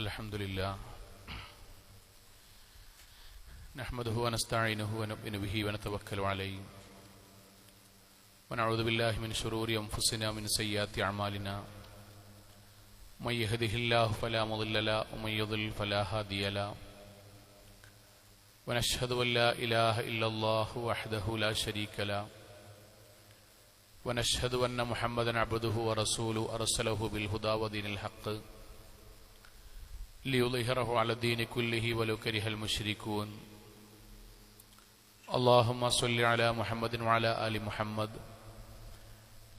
الحمدلله نحمده ونستعينه ونؤمن به ونتوكل عليه ونعوذ بالله من شرور أنفسنا ومن سيئات أعمالنا من يهده الله فلا مضل له ومن يضلل فلا هادي له ونشهد أن لا إله إلا الله وحده لا شريك له ونشهد أن محمدا عبده ورسوله أرسله بالهدى ودين الحق ليظهره على الدين كله ولو كره المشركون اللهم صل على محمد وعلى آل محمد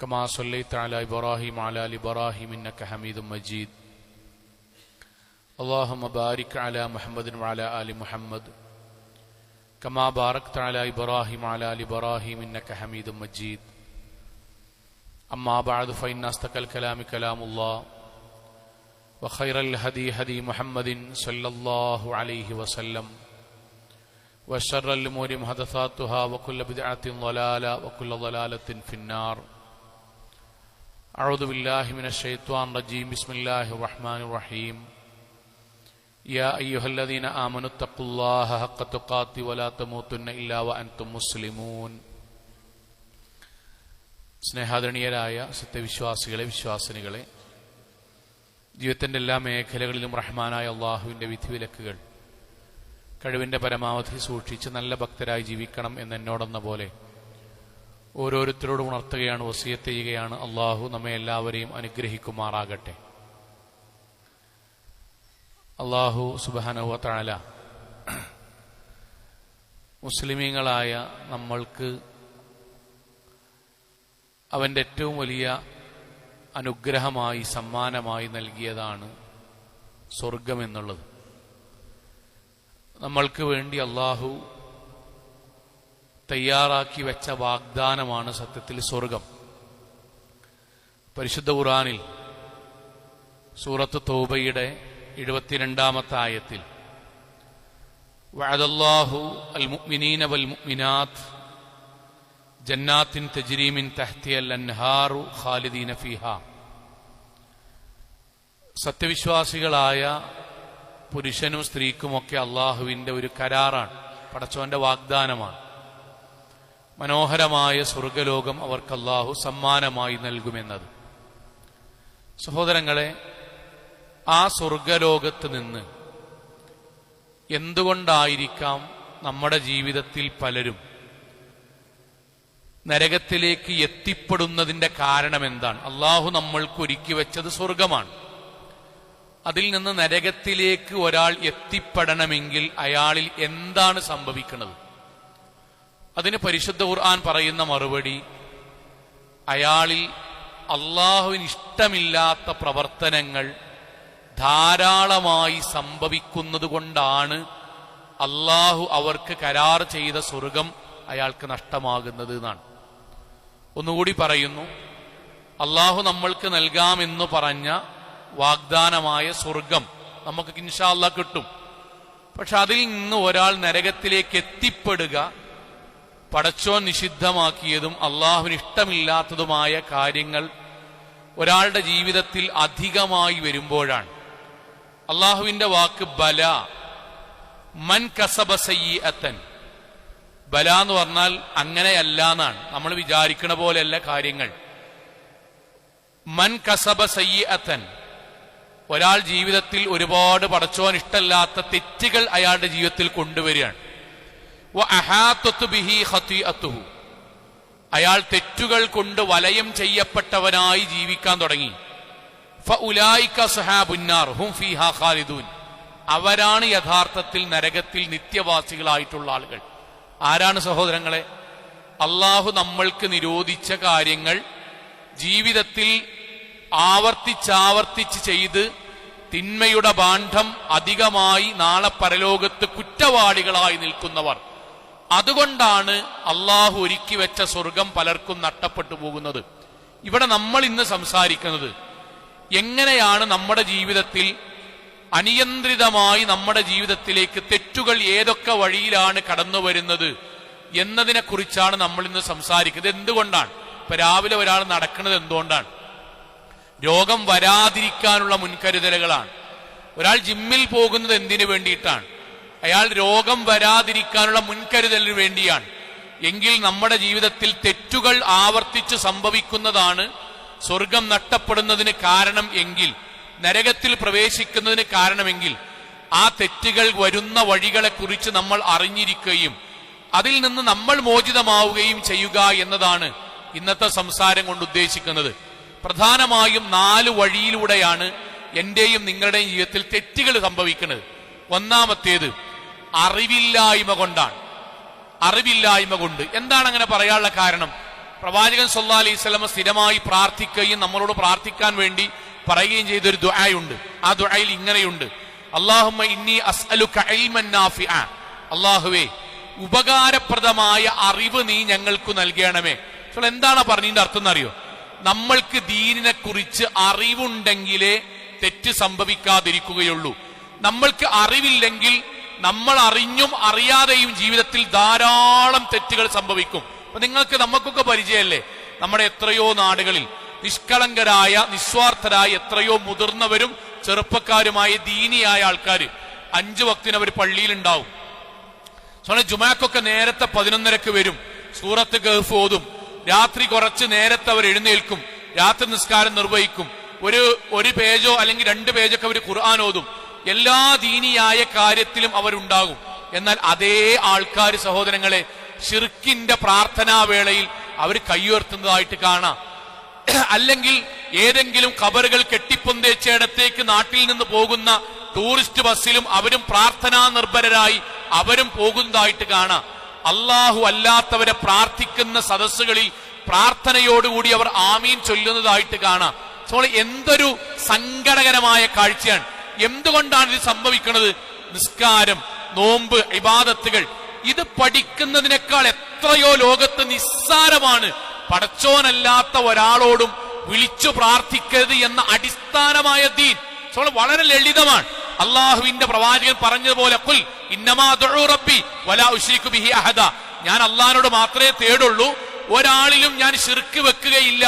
كما صليت على إبراهيم وعلى آل إبراهيم إنك حميد مجيد اللهم بارك على محمد وعلى آل محمد كما باركت على إبراهيم وعلى آل إبراهيم إنك حميد مجيد أما بعد فإن أصدق الكلام كلام الله وخير الهدي هدي محمد صلى الله عليه وسلم وشر الأمور محدثاتها وكل بدعة ضلالة وكل ضلالة في النار أعوذ بالله من الشيطان الرجيم بسم الله الرحمن الرحيم يا أيها الذين آمنوا اتقوا الله حق تقاته ولا تموتن إلا وأنتم مسلمون സ്നേഹാദരണീയരായ സത്യവിശ്വാസികളെ വിശ്വാസിനികളെ, ജീവിതത്തിൻ്റെ എല്ലാ മേഖലകളിലും റഹ്മാനായ അള്ളാഹുവിൻ്റെ വിധിവിലക്കുകൾ കഴിവിൻ്റെ പരമാവധി സൂക്ഷിച്ച് നല്ല ഭക്തരായി ജീവിക്കണം എന്നെന്നോടെന്ന പോലെ ഓരോരുത്തരോടും ഉണർത്തുകയാണ്, വസിയത്ത് ചെയ്യുകയാണ്. അള്ളാഹു നമ്മെ എല്ലാവരെയും അനുഗ്രഹിക്കുമാറാകട്ടെ. അള്ളാഹു സുബ്ഹാനഹു വ തആല മുസ്ലിമീങ്ങളായ നമ്മൾക്ക് അവൻ്റെ ഏറ്റവും വലിയ അനുഗ്രഹമായി സമ്മാനമായി നൽകിയതാണ് സ്വർഗമെന്നുള്ളത്. നമ്മൾക്ക് വേണ്ടി അള്ളാഹു തയ്യാറാക്കി വെച്ച വാഗ്ദാനമാണ് സത്യത്തിൽ സ്വർഗം. പരിശുദ്ധ ഖുർആനിൽ സൂറത്ത് തൗബയുടെ 72-ാമത്തെ ആയത്തിൽ വഅദല്ലാഹു അൽ മുഅ്മിനീന വൽ മുഅ്മിനാത്ത് ജന്നാത്തിൻ തജ്രി മിൻ തഹ്തിഹൽ അൻഹാറു ഖാലിദീന ഫീഹാ, സത്യവിശ്വാസികളായ പുരുഷനും സ്ത്രീക്കുമൊക്കെ അള്ളാഹുവിൻ്റെ ഒരു കരാറാണ്, പടച്ചോന്റെ വാഗ്ദാനമാണ്. മനോഹരമായ സ്വർഗലോകം അവർക്ക് അള്ളാഹു സമ്മാനമായി നൽകുമെന്നത്. സഹോദരങ്ങളെ, ആ സ്വർഗലോകത്ത് നിന്ന് എന്തുകൊണ്ടായിരിക്കാം നമ്മുടെ ജീവിതത്തിൽ പലരും നരകത്തിലേക്ക് എത്തിപ്പെടുന്നതിന്റെ കാരണം എന്താണ്? അള്ളാഹു നമ്മൾക്ക് ഒരുക്കി വെച്ചത് സ്വർഗമാണ്. അതിൽ നിന്ന് നരകത്തിലേക്ക് ഒരാൾ എത്തിപ്പെടണമെങ്കിൽ അയാളിൽ എന്താണ് സംഭവിക്കുന്നത്? അതിന് പരിശുദ്ധ ഖുർആൻ പറയുന്ന മറുപടി, അയാളിൽ അള്ളാഹുവിന് ഇഷ്ടമില്ലാത്ത പ്രവർത്തനങ്ങൾ ധാരാളമായി സംഭവിക്കുന്നത് കൊണ്ടാണ് അള്ളാഹു അവർക്ക് കരാർ ചെയ്ത സ്വർഗം അയാൾക്ക് നഷ്ടമാകുന്നത് എന്നാണ്. ഒന്നുകൂടി പറയുന്നു, അള്ളാഹു നമ്മൾക്ക് നൽകാമെന്ന് പറഞ്ഞ വാഗ്ദാനമായ സ്വർഗം നമുക്ക് ഇൻഷാ അല്ലാഹ് കിട്ടും. പക്ഷെ അതിൽ നിന്ന് ഒരാൾ നരകത്തിലേക്ക് എത്തിപ്പെടുക പടച്ചോൻ നിഷിദ്ധമാക്കിയതും അള്ളാഹുവിന് ഇഷ്ടമില്ലാത്തതുമായ കാര്യങ്ങൾ ഒരാളുടെ ജീവിതത്തിൽ അധികമായി വരുമ്പോഴാണ്. അള്ളാഹുവിന്റെ വാക്ക് ബല, മൻ കസബ സയ്യിഅത്തൻ, ബല എന്ന് പറഞ്ഞാൽ അങ്ങനെയല്ല എന്നാണ്, നമ്മൾ വിചാരിക്കണ പോലെയല്ല കാര്യങ്ങൾ. മൻ കസബ സയ്യിഅത്തൻ, ഒരാൾ ജീവിതത്തിൽ ഒരുപാട് പടച്ചോൻ ഇഷ്ടമില്ലാത്ത തെറ്റുകൾ അയാളുടെ ജീവിതത്തിൽ കൊണ്ടുവരികയാണ്. വ അഹാത്തതു ബിഹി ഖതീഅത്തുഹു, അയാൾ തെറ്റുകൾ കൊണ്ട് വലയം ചെയ്യപ്പെട്ടവനായി ജീവിക്കാൻ തുടങ്ങി. ഫഉലൈക അസ്ഹാബുന്നാർ ഹും ഫീഹാ ഖാലിദൂൻ, അവരാണ് യഥാർത്ഥത്തിൽ നരകത്തിൽ നിത്യവാസികളായിട്ടുള്ള ആളുകൾ. ആരാണ് സഹോദരങ്ങളെ? അള്ളാഹു നമ്മൾക്ക് നിരോധിച്ച കാര്യങ്ങൾ ജീവിതത്തിൽ ആവർത്തിച്ചാവർത്തിച്ച് ചെയ്ത് തിന്മയുടെ ബാണ്ഡം അധികമായി നാളെ പരലോകത്ത് കുറ്റവാളികളായി നിൽക്കുന്നവർ. അതുകൊണ്ടാണ് അള്ളാഹു ഒരുക്കി വെച്ച സ്വർഗം പലർക്കും നഷ്ടപ്പെട്ടു പോകുന്നത്. ഇവിടെ നമ്മൾ ഇന്ന് സംസാരിക്കുന്നത് എങ്ങനെയാണ് നമ്മുടെ ജീവിതത്തിൽ അനിയന്ത്രിതമായി നമ്മുടെ ജീവിതത്തിലേക്ക് തെറ്റുകൾ ഏതൊക്കെ വഴിയിലാണ് കടന്നു വരുന്നത് എന്നതിനെ കുറിച്ചാണ് നമ്മൾ ഇന്ന് സംസാരിക്കുന്നത്. എന്തുകൊണ്ടാണ്? ഇപ്പൊ രാവിലെ ഒരാൾ നടക്കുന്നത് എന്തുകൊണ്ടാണ്? രോഗം വരാതിരിക്കാനുള്ള മുൻകരുതലുകളാണ്. ഒരാൾ ജിമ്മിൽ പോകുന്നത് എന്തിനു വേണ്ടിയിട്ടാണ്? അയാൾ രോഗം വരാതിരിക്കാനുള്ള മുൻകരുതലിന് വേണ്ടിയാണ്. എങ്കിൽ നമ്മുടെ ജീവിതത്തിൽ തെറ്റുകൾ ആവർത്തിച്ച് സംഭവിക്കുന്നതാണ് സ്വർഗം നഷ്ടപ്പെടുന്നതിന് കാരണം എങ്കിൽ, നരകത്തിൽ പ്രവേശിക്കുന്നതിന് കാരണമെങ്കിൽ, ആ തെറ്റുകൾ വരുന്ന വഴികളെ കുറിച്ച് നമ്മൾ അറിഞ്ഞിരിക്കുകയും അതിൽ നിന്ന് നമ്മൾ മോചിതമാവുകയും ചെയ്യുക എന്നതാണ് ഇന്നത്തെ സംസാരം കൊണ്ട് ഉദ്ദേശിക്കുന്നത്. പ്രധാനമായും 4 വഴിയിലൂടെയാണ് എന്റെയും നിങ്ങളുടെയും ജീവിതത്തിൽ തെറ്റുകൾ സംഭവിക്കുന്നത്. ഒന്നാമത്തേത് അറിവില്ലായ്മ കൊണ്ടാണ്. അറിവില്ലായ്മ കൊണ്ട്. എന്താണ് അങ്ങനെ പറയാനുള്ള കാരണം? പ്രവാചകൻ സല്ലല്ലാഹു അലൈഹി വസല്ലം സ്ഥിരമായി പ്രാർത്ഥിക്കുകയും നമ്മളോട് പ്രാർത്ഥിക്കാൻ വേണ്ടി പറയുകയും ചെയ്തൊരു ദുആയുണ്ട്. ആ ദുആയിൽ ഇങ്ങനെയുണ്ട്: അല്ലാഹുമ്മ ഇന്നി അസ്അലുക ഇൽമൻ നാഫിഅ, അല്ലാഹുവേ ഉപകാരപ്രദമായ അറിവ് നീ ഞങ്ങൾക്ക് നൽകണമേ. എന്താണ് പറഞ്ഞതിന്റെ അർത്ഥം എന്നറിയോ? നമ്മൾക്ക് ദീനിനെ കുറിച്ച് അറിവുണ്ടെങ്കിലേ തെറ്റ് സംഭവിക്കാതിരിക്കുകയുള്ളൂ. നമ്മൾക്ക് അറിവില്ലെങ്കിൽ നമ്മൾ അറിഞ്ഞും അറിയാതെയും ജീവിതത്തിൽ ധാരാളം തെറ്റുകൾ സംഭവിക്കും. അപ്പൊ നമുക്കൊക്കെ പരിചയമല്ലേ, നമ്മുടെ എത്രയോ നാടുകളിൽ നിഷ്കളങ്കരായ നിസ്വാർത്ഥരായ എത്രയോ മുതിർന്നവരും ചെറുപ്പക്കാരുമായ ദീനിയായ ആൾക്കാർ 5 വക്തിന് അവർ പള്ളിയിലുണ്ടാവും. ജുമാക്കൊക്കെ നേരത്തെ 11:30 വരും, സൂറത്ത് കഹ്ഫ് ഓതും. രാത്രി കുറച്ച് നേരത്തെ അവർ എഴുന്നേൽക്കും, രാത്രി നിസ്കാരം നിർവഹിക്കും. ഒരു പേജോ അല്ലെങ്കിൽ 2 പേജൊക്കെ അവർ ഖുർആൻ ഓതും. എല്ലാ ദീനിയായ കാര്യത്തിലും അവരുണ്ടാകും. എന്നാൽ അതേ ആൾക്കാർ, സഹോദരങ്ങളെ, ശിർക്കിന്റെ പ്രാർത്ഥനാവേളയിൽ അവർ കൈയുയർത്തുന്നതായിട്ട് കാണാം. അല്ലെങ്കിൽ ഏതെങ്കിലും ഖബറുകൾ കെട്ടിപ്പൊന്തേച്ചിടത്തേക്ക് നാട്ടിൽ നിന്ന് പോകുന്ന ടൂറിസ്റ്റ് ബസ്സിലും അവരും പ്രാർത്ഥനാ നിർഭരരായി അവരും പോകുന്നതായിട്ട് കാണാം. അള്ളാഹു അല്ലാത്തവരെ പ്രാർത്ഥിക്കുന്ന സദസ്സുകളിൽ പ്രാർത്ഥനയോടുകൂടി അവർ ആമീൻ ചൊല്ലുന്നതായിട്ട് കാണാം. എന്തൊരു സങ്കടകരമായ കാഴ്ചയാണ്! എന്തുകൊണ്ടാണ് ഇത് സംഭവിക്കുന്നത്? നിസ്കാരം, നോമ്പ്, ഇബാദത്തുകൾ ഇത് പഠിക്കുന്നതിനേക്കാൾ എത്രയോ ലോകത്ത് നിസ്സാരമാണ് പടച്ചോനല്ലാത്ത ഒരാളോടും വിളിച്ചു പ്രാർത്ഥിക്കരുത് എന്ന അടിസ്ഥാനമായ ദീൻ. വളരെ ലളിതമാണ്. അള്ളാഹുവിന്റെ പ്രവാചകൻ പറഞ്ഞതുപോലെ ഖുൽ ഇന്നമാ അദ്ഉ റബ്ബി വലാ ഉശ്രികു ബിഹി അഹദ, ഞാൻ അള്ളാഹിനോട് മാത്രമേ തേടുള്ളൂ, ഒരാളിലും ഞാൻ ശിർക്ക് വെക്കുകയില്ല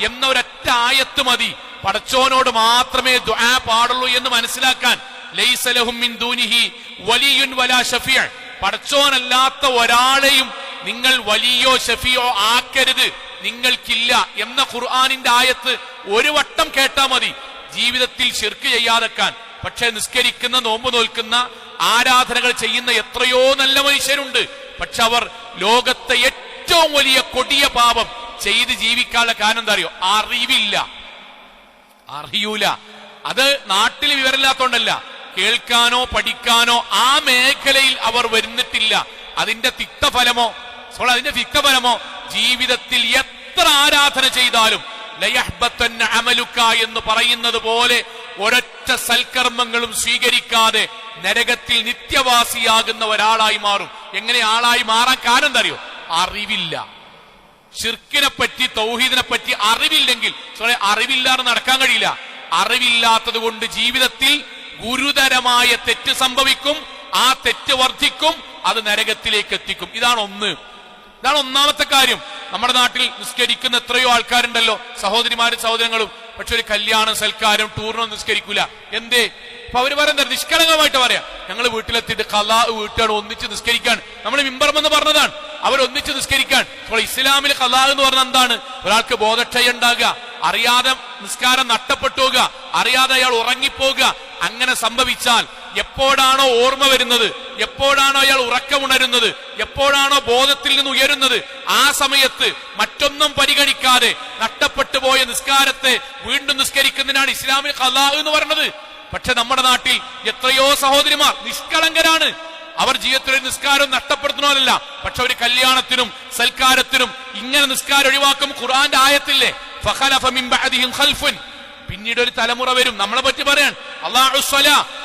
എന്ന ഒരൊറ്റ ആയത്ത് മതി. പടച്ചോനോട് മാത്രമേ ദുആ പാടുള്ളൂ എന്ന് മനസ്സിലാക്കാൻ. ലൈസ ലഹും മിൻ ദൂനിഹി വലിയുൻ വലാ ശഫീഅ, പടച്ചോനല്ലാത്ത ഒരാളെയും നിങ്ങൾ വലിയോ ഷഫിയോ ആക്കരുത്, നിങ്ങൾക്കില്ല എന്ന ഖുർആനിന്റെ ആയത്ത് ഒരു വട്ടം കേട്ടാ മതി ജീവിതത്തിൽ ശിർക്ക് ചെയ്യാതെക്കാൻ. പക്ഷെ നിസ്കരിക്കുന്ന, നോമ്പ് നോൽക്കുന്ന, ആരാധനകൾ ചെയ്യുന്ന എത്രയോ നല്ല മനുഷ്യരുണ്ട്. പക്ഷെ അവർ ലോകത്തെ ഏറ്റവും വലിയ കൊടിയ പാപം ചെയ്ത് ജീവിക്കാനുള്ള കാരണം എന്താ അറിയോ? അറിയൂല. അത് നാട്ടിൽ വിവരമില്ലാത്തോണ്ടല്ല, കേൾക്കാനോ പഠിക്കാനോ ആ മേഖലയിൽ അവർ വരുന്നിട്ടില്ല. അതിന്റെ തിക്തഫലമോ ജീവിതത്തിൽ എത്ര ആരാധന ചെയ്താലും ലയഹ്ബത്തന്ന അമലുക എന്ന് പറയുന്നത് പോലെ ഒരൊറ്റ സൽക്കർമ്മങ്ങളും സ്വീകരിക്കാതെ നരകത്തിൽ നിത്യവാസിയാകുന്ന ഒരാളായി മാറും. എങ്ങനെ ആളായി മാറാൻ കാരണം എന്താ അറിയോ? അറിവില്ല. ശിർക്കിനെ പറ്റി, തൗഹീദിനെ പറ്റി അറിവില്ലെങ്കിൽ, അറിവില്ലാതെ നടക്കാൻ കഴിയില്ല. അറിവില്ലാത്തത് കൊണ്ട് ജീവിതത്തിൽ ഗുരുതരമായ തെറ്റ് സംഭവിക്കും. ആ തെറ്റ് വർദ്ധിക്കും, അത് നരകത്തിലേക്ക് എത്തിക്കും. ഇതാണ് ഒന്നാമത്തെ കാര്യം. നമ്മുടെ നാട്ടിൽ നിസ്കരിക്കുന്ന എത്രയോ ആൾക്കാരുണ്ടല്ലോ, സഹോദരിമാരും സഹോദരങ്ങളും. പക്ഷെ ഒരു കല്യാണം, സൽക്കാരം, ടൂറിനൊന്നും നിസ്കരിക്കൂല. എന്തേ? അപ്പൊ അവര് പറയുന്നത് നിഷ്കളങ്കമായിട്ട് പറയാം, ഞങ്ങൾ വീട്ടിലെത്തിയിട്ട് ഖലാ വീട്ടാണ്, ഒന്നിച്ച് നിസ്കരിക്കാൻ. നമ്മൾ മിമ്പറമെന്ന് പറഞ്ഞതാണ്, അവരൊന്നിച്ച് നിസ്കരിക്കാൻ. അപ്പോൾ ഇസ്ലാമിൽ ഖലാ എന്ന് പറഞ്ഞാൽ എന്താണ്? ഒരാൾക്ക് ബോധക്ഷയം ഉണ്ടാകുക, അറിയാതെ നിസ്കാരം നഷ്ടപ്പെട്ടു പോകുക, അറിയാതെ അയാൾ ഉറങ്ങിപ്പോകുക. അങ്ങനെ സംഭവിച്ചാൽ എപ്പോഴാണോ ഓർമ്മ വരുന്നത്, എപ്പോഴാണോ അയാൾ ഉറക്കമുണരുന്നത്, എപ്പോഴാണോ ബോധത്തിൽ നിന്ന് ഉയരുന്നത്, ആ സമയത്ത് മറ്റൊന്നും പരിഗണിക്കാതെ നഷ്ടപ്പെട്ടു പോയ നിസ്കാരത്തെ വീണ്ടും നിസ്കരിക്കുന്നതിനാണ് ഇസ്ലാമിൽ ഖലാ എന്ന് പറയുന്നത്. പക്ഷെ നമ്മുടെ നാട്ടിൽ എത്രയോ സഹോദരിമാർ നിഷ്കളങ്കരാണ്. അവർ ജീവിതത്തിൽ ഒരു നിസ്കാരം നഷ്ടപ്പെടുത്തുന്നവരല്ല. പക്ഷെ ഒരു കല്യാണത്തിനും സൽക്കാരത്തിനും ഇങ്ങനെ നിസ്കാരം ഒഴിവാക്കും. ഖുർആന്റെ ആയത്തില്ലേ, ഫഖലഫ മിൻ ബഅദിഹിം ഖൽഫുൻ, പിന്നീട് ഒരു തലമുറ വരും. നമ്മളെ പറ്റി പറയാൻ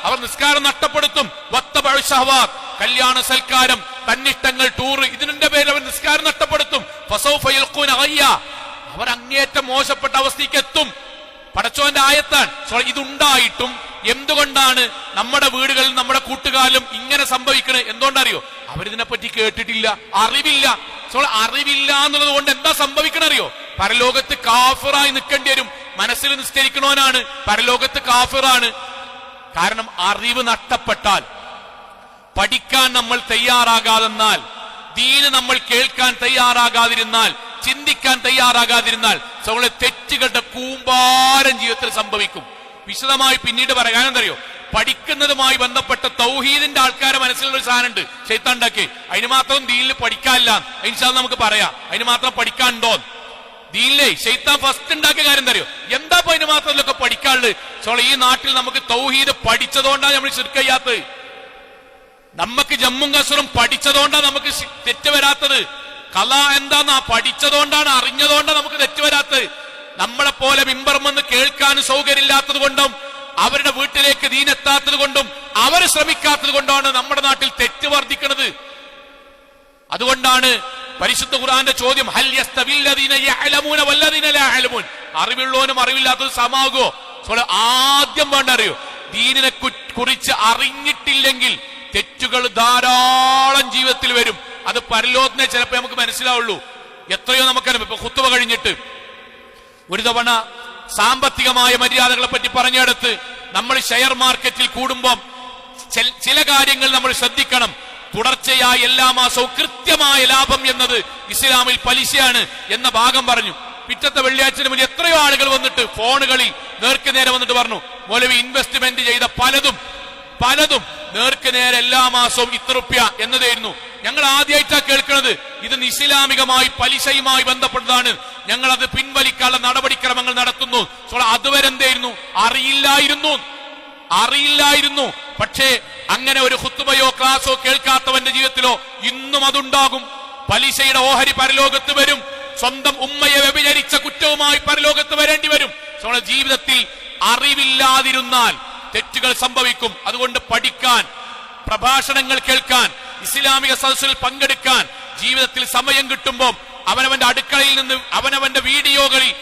അവർ നിസ്കാരം നഷ്ടപ്പെടുത്തും. വത്തബഉ ശഹവാത്ത്, കല്യാണ സൽക്കാരം, തന്നിഷ്ടങ്ങൾ, ടൂർ, ഇതിന്റെ പേരിൽ അവർ നിസ്കാരം നഷ്ടപ്പെടുത്തും. ഫസൗഫ യൽഖൂന ഗയ്യ, അവർ അങ്ങേറ്റം മോശപ്പെട്ട അവസ്ഥയ്ക്ക് എത്തും. പടച്ചോന്റെ ആയത്താണ്. ഇതുണ്ടായിട്ടും എന്തുകൊണ്ടാണ് നമ്മുടെ വീടുകളിൽ, നമ്മുടെ കൂട്ടുകാരിലും ഇങ്ങനെ സംഭവിക്കുന്നത്? എന്തുകൊണ്ടറിയോ? അവരിതിനെപ്പറ്റി കേട്ടിട്ടില്ല, അറിവില്ല. അറിവില്ല എന്നുള്ളത് കൊണ്ട് എന്താ സംഭവിക്കണറിയോ? പരലോകത്ത് കാഫിറായി നിൽക്കേണ്ടി വരും. മനസ്സിൽ നിസ്കരിക്കണവനാണ്, പരലോകത്ത് കാഫിറാണ്. കാരണം അറിവ് നഷ്ടപ്പെട്ടാൽ, പഠിക്കാൻ നമ്മൾ തയ്യാറാകാതെന്നാൽ, ദീന് നമ്മൾ കേൾക്കാൻ തയ്യാറാകാതിരുന്നാൽ, ചിന്തിക്കാൻ തയ്യാറാകാതിരുന്നാൽ സകല തെറ്റുകളുടെ കൂമ്പാരം ജീവിതത്തിൽ സംഭവിക്കും. വിശദമായി പിന്നീട് പറയാൻ എന്തറിയോ, പഠിക്കുന്നതുമായി ബന്ധപ്പെട്ട തൗഹീദിന്റെ ആൾക്കാരെ മനസ്സിലുള്ള ഒരു സാധനമുണ്ട് ശൈത്താൻ ഉണ്ടാക്കി. അതിന് മാത്രം ദീനിൽ പഠിക്കാനില്ല, ഇൻഷാ അല്ലാഹ് നമുക്ക് പറയാം. അതിന് മാത്രം പഠിക്കാനുണ്ടോ ദീനിലെ ശൈത്താൻ ഫസ്റ്റ് ഉണ്ടാക്കിയ കാര്യം എന്തറിയോ, എന്താ അതിന് മാത്രം ഇതൊക്കെ പഠിക്കാനുള്ളത്? ഈ നാട്ടിൽ നമുക്ക് തൗഹീദ് പഠിച്ചതുകൊണ്ടാണ് നമ്മൾ ശിർക്ക് ചെയ്യാത്തത്. നമുക്ക് ജമ്മും കസറും പഠിച്ചതുകൊണ്ടാണ് നമുക്ക് തെറ്റ് വരാത്തത്. കല എന്താന്നാ പഠിച്ചതുകൊണ്ടാണ്, അറിഞ്ഞതുകൊണ്ടാണ് നമുക്ക് തെറ്റ് വരാത്തത്. നമ്മളെ പോലെ മിമ്പർമെന്ന് കേൾക്കാൻ സൗകര്യമില്ലാത്തത് കൊണ്ടും അവരുടെ വീട്ടിലേക്ക് ദീനെത്താത്തത് കൊണ്ടും അവർ ശ്രമിക്കാത്തത് കൊണ്ടാണ് നമ്മുടെ നാട്ടിൽ തെറ്റ് വർദ്ധിക്കുന്നത്. അതുകൊണ്ടാണ് പരിശുദ്ധ ഖുർആന്റെ ചോദ്യം, ഹൽ യസ്തവില്ലദീന യഅലമൂന വല്ലദീന ലാ യഅലമൂൻ. അറിവുള്ളവനും അറിവില്ലാത്തതും സമാകുമോ? ആദ്യം വേണ്ട അറിയോ, ദീനിനെ കുറിച്ച് അറിഞ്ഞിട്ടില്ലെങ്കിൽ തെറ്റുകൾ ധാരാളം ജീവിതത്തിൽ വരും. അത് പരലോകത്തിനെ ചിലപ്പോൾ നമുക്ക് മനസ്സിലാവുള്ളൂ. എത്രയോ നമുക്കറിയാം. ഇപ്പൊ ഖുത്ബ കഴിഞ്ഞിട്ട് ഒരു തവണ സാമ്പത്തികമായ മര്യാദകളെ പറ്റി പറഞ്ഞെടുത്ത്, നമ്മൾ ഷെയർ മാർക്കറ്റിൽ കൂടുമ്പോൾ ചില കാര്യങ്ങൾ നമ്മൾ ശ്രദ്ധിക്കണം. തുടർച്ചയായി എല്ലാ മാസവും കൃത്യമായ ലാഭം എന്നത് ഇസ്ലാമിൽ പലിശയാണ് എന്ന ഭാഗം പറഞ്ഞു. പിറ്റത്തെ വെള്ളിയാഴ്ചന് മുന്നിൽ എത്രയോ ആളുകൾ വന്നിട്ട് ഫോണുകളിൽ നേർക്ക് നേരെ വന്നിട്ട് പറഞ്ഞു, മൗലവി ഇൻവെസ്റ്റ്മെന്റ് ചെയ്ത പലതും നേർക്ക് നേരെ എല്ലാ മാസവും ഇത്ര റുപ്യ എന്നതായിരുന്നു. ഞങ്ങൾ ആദ്യമായിട്ടാണ് കേൾക്കുന്നത്. ഇത് ഇസ്ലാമികമായി പലിശയുമായി ബന്ധപ്പെട്ടതാണ്. ഞങ്ങൾ അത് പിൻവലിക്കാനുള്ള നടപടിക്രമങ്ങൾ നടത്തുന്നു. അതുവരെ എന്തായിരുന്നു? അറിയില്ലായിരുന്നു. പക്ഷേ അങ്ങനെ ഒരു ഖുത്ബയോ ക്ലാസോ കേൾക്കാത്തവന്റെ ജീവിതത്തിലോ ഇന്നും അതുണ്ടാകും. പലിശയുടെ ഓഹരി പരലോകത്ത് വരും. സ്വന്തം ഉമ്മയെ വ്യഭിചരിച്ച കുറ്റവുമായി പരലോകത്ത് വരേണ്ടി വരും. ജീവിതത്തിൽ അറിവില്ലാതിരുന്നാൽ തെറ്റുകൾ സംഭവിക്കും. അതുകൊണ്ട് പഠിക്കാൻ, പ്രഭാഷണങ്ങൾ കേൾക്കാൻ, ഇസ്ലാമിക സദസ്സിൽ പങ്കെടുക്കാൻ ജീവിതത്തിൽ സമയം കിട്ടുമ്പോൾ അവനവന്റെ അടുക്കളയിൽ നിന്ന് അവനവന്റെ വീഡിയോകളിൽ,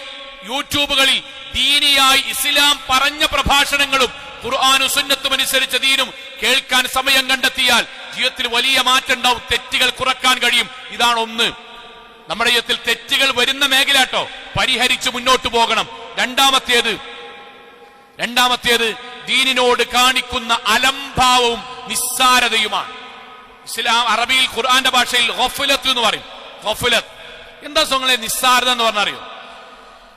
യൂട്യൂബുകളിൽ ദീനിയായി ഇസ്ലാം പറഞ്ഞ പ്രഭാഷണങ്ങളും ഖുർആനും സുന്നത്തും അനുസരിച്ച ദീനും കേൾക്കാൻ സമയം കണ്ടെത്തിയാൽ ജീവിതത്തിൽ വലിയ മാറ്റം ഉണ്ടാവും. തെറ്റുകൾ കുറക്കാൻ കഴിയും. ഇതാണ് ഒന്ന്. നമ്മുടെ ജീവിതത്തിൽ തെറ്റുകൾ വരുന്ന മേഖലട്ടോ പരിഹരിച്ച് മുന്നോട്ട് പോകണം. രണ്ടാമത്തേത് ദീനിനോട് കാണിക്കുന്ന അലംഭാവവും നിസ്സാരതയുമാണ്. ഇസ്ലാം അറബിയിൽ ഖുർആന്റെ ഭാഷയിൽ ഗഫലത്ത് എന്ന് പറയും. ഗഫലത്ത് എന്താ സ്വങ്ങളെ നിസ്സാരത എന്ന് പറഞ്ഞറിയോ?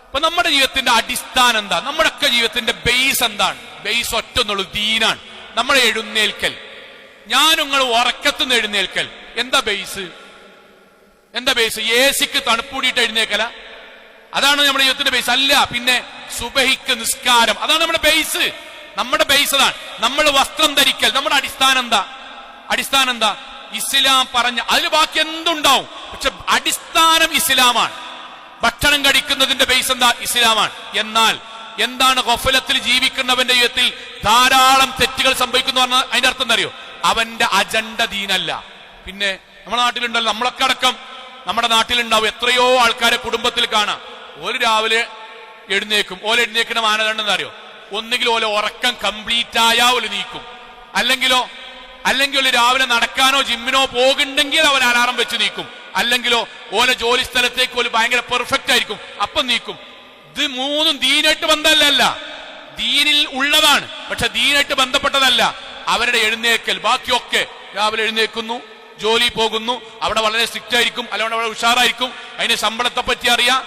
അപ്പൊ നമ്മുടെ ജീവിതത്തിന്റെ അടിസ്ഥാനം എന്താ? നമ്മുടെയൊക്കെ ജീവിതത്തിന്റെ ബേസ് എന്താണ്? ബേസ് ഒറ്റൊന്നുള്ളൂ, ദീനാണ്. നമ്മളെ എഴുന്നേൽക്കൽ, നിങ്ങൾ ഉറക്കത്തുനിന്ന് എഴുന്നേൽക്കൽ. എന്താ ബേസ്? ഏസിക്ക് തണുപ്പൂടിയിട്ട് എഴുന്നേക്കല? അതാണ് നമ്മുടെ ജീവിതത്തിന്റെ ബേസ്? അല്ല. പിന്നെ സുബഹിക്ക് നിസ്കാരം, അതാണ് നമ്മുടെ ബേസ്. നമ്മുടെ ബേസ് അതാണ്. നമ്മൾ വസ്ത്രം ധരിക്കൽ, നമ്മുടെ അടിസ്ഥാനം എന്താ? ഇസ്ലാം പറഞ്ഞ, അതിന് ബാക്കി എന്തുണ്ടാവും, പക്ഷെ അടിസ്ഥാനം ഇസ്ലാമാണ്. ഭക്ഷണം കഴിക്കുന്നതിന്റെ ബേസ് എന്താ? ഇസ്ലാമാണ്. എന്നാൽ എന്താണ് ഗഫലത്തിൽ ജീവിക്കുന്നവന്റെ ജീവിതത്തിൽ ധാരാളം തെറ്റുകൾ സംഭവിക്കുന്നു പറഞ്ഞാൽ അതിന്റെ അർത്ഥം എന്തറിയോ? അവന്റെ അജണ്ട ദീനല്ല. പിന്നെ നമ്മുടെ നാട്ടിലുണ്ടല്ലോ, നമ്മളൊക്കെ അടക്കം നമ്മുടെ നാട്ടിലുണ്ടാവും എത്രയോ ആൾക്കാരെ കുടുംബത്തിൽ കാണാം. ഒരു രാവിലെ എഴുന്നേക്കും. എഴുന്നേക്കുന്ന മാനദണ്ഡം എന്താ അറിയോ? ഒന്നുകിൽ ഉറക്കം കംപ്ലീറ്റ് ആയാ നീക്കും, അല്ലെങ്കിൽ രാവിലെ നടക്കാനോ ജിമ്മിനോ പോകുന്നുണ്ടെങ്കിൽ അവൻ അലാറം വെച്ച് നീക്കും, അല്ലെങ്കിലോ ജോലി സ്ഥലത്തേക്ക് ഭയങ്കര പെർഫെക്റ്റ് ആയിരിക്കും, അപ്പം നീക്കും. ഇത് മൂന്നും ദീനായിട്ട് ബന്ധമല്ല, ദീനിൽ ഉള്ളതാണ്, പക്ഷെ ദീനായിട്ട് ബന്ധപ്പെട്ടതല്ല. അവരുടെ എഴുന്നേക്കൽ ബാക്കിയൊക്കെ രാവിലെ എഴുന്നേക്കുന്നു, ജോലി പോകുന്നു, അവിടെ വളരെ സ്ട്രിക്റ്റ് ആയിരിക്കും, അല്ലാണ്ട് വളരെ ഉഷാറായിരിക്കും. അതിന് ശമ്പളത്തെ പറ്റി അറിയാം,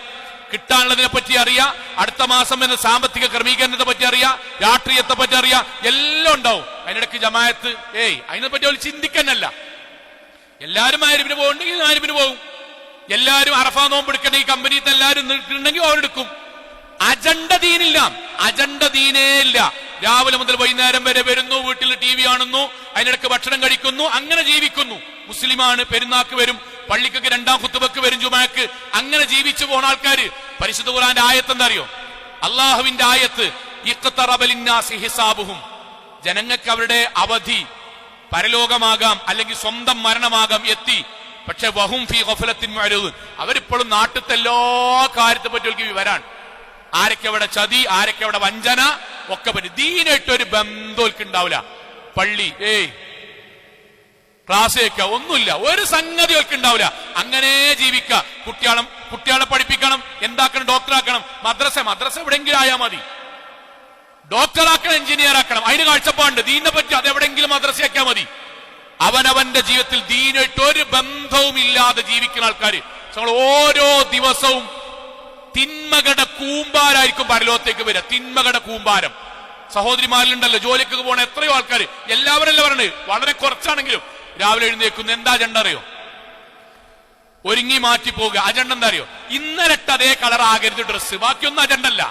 കിട്ടാനുള്ളതിനെ പറ്റി അറിയാം, അടുത്ത മാസം എന്ന സാമ്പത്തിക ക്രമീകരണത്തെ പറ്റി അറിയാം, രാഷ്ട്രീയത്തെ പറ്റി അറിയാം, എല്ലാം ഉണ്ടാവും. അതിനിടയ്ക്ക് ജമാഅത്ത് അതിനെപ്പറ്റി അവർ ചിന്തിക്കാനല്ല. എല്ലാവരും മഗ്‌രിബിന് പോകുന്നുണ്ടെങ്കിൽ മഗ്‌രിബിന് പോകും, എല്ലാവരും അറഫാ നോമ്പ് എടുക്കണമെങ്കിൽ കമ്പനിയിൽ എല്ലാവരും ഉണ്ടെങ്കിൽ അവരെടുക്കും. അജണ്ട ദീനേ ഇല്ല. രാവിലെ മുതൽ വൈകുന്നേരം വരെ വരുന്നു, വീട്ടിൽ TV കാണുന്നു, അതിനിടയ്ക്ക് ഭക്ഷണം കഴിക്കുന്നു, അങ്ങനെ ജീവിക്കുന്നു. മുസ്ലിമാണ്, പെരുന്നാക്ക് വരും, പള്ളിക്കൊക്കെ രണ്ടാം ഖുത്ബക്ക് വരും, ജുമാക്ക്, അങ്ങനെ ജീവിച്ചു പോണ ആൾക്കാര്. പരിശുദ്ധ ഖുർആന്റെ ആയത്ത് എന്താ അറിയോ? അള്ളാഹുവിന്റെ ആയത്ത്, ഇഖ്തറബ ലിന്നാസി ഹിസാബുഹും, ജനങ്ങൾക്ക് അവരുടെ അവധി പരലോകമാകാം അല്ലെങ്കിൽ സ്വന്തം മരണമാകാം എത്തി. പക്ഷെ വഹും ഫീ ഗഫലത്തിൻ മുഅ്രിദൂൻ, അവരിപ്പോഴും നാട്ടിലത്തെ എല്ലാ കാര്യത്തെ പറ്റി വിവരാണ്. ആരൊക്കെ അവിടെ ചതി, ആരൊക്കെ അവിടെ വഞ്ചന ഒക്കെ പറ്റി. ദീനായിട്ടൊരു ബന്ധോൽക്ക് ഉണ്ടാവില്ല. പള്ളി ക്ലാസ് കേൾക്കുക, ഒന്നുമില്ല, ഒരു സംഗതി ഒക്കെ ഉണ്ടാവില്ല. അങ്ങനെ ജീവിക്കുക. കുട്ടികളെ പഠിപ്പിക്കണം, എന്താക്കണം, ഡോക്ടറാക്കണം. മദ്രസ എവിടെയെങ്കിലും ആയാൽ മതി. ഡോക്ടറാക്കണം, എഞ്ചിനീയർ ആക്കണം, അതിന് കാഴ്ചപ്പാടുണ്ട്. ദീനിനെ പറ്റി അതെവിടെങ്കിലും മദ്രസയാക്കിയാൽ മതി. അവനവന്റെ ജീവിതത്തിൽ ദീനായിട്ട് ഒരു ബന്ധവും ഇല്ലാതെ ജീവിക്കുന്ന ആൾക്കാർ നമ്മൾ ഓരോ ദിവസവും തിന്മകളുടെ കൂമ്പാരായിരിക്കും പരലോകത്തേക്ക് വരിക. തിന്മകളുടെ കൂമ്പാരം. സഹോദരിമാരിലുണ്ടല്ലോ ജോലിക്ക് പോണ എത്രയോ ആൾക്കാർ, എല്ലാവരല്ല പറഞ്ഞത്, വളരെ കുറച്ചാണെങ്കിലും രാവിലെ എഴുന്നേക്കുന്നു. എന്താ അജണ്ട അറിയോ? ഒരുങ്ങി മാറ്റി പോകുക. അജണ്ട എന്താ അറിയോ? ഇന്നലത്തെ അതേ കളർ ആകരുത് ഡ്രസ്സ്, ബാക്കിയൊന്നും അജണ്ട അല്ല.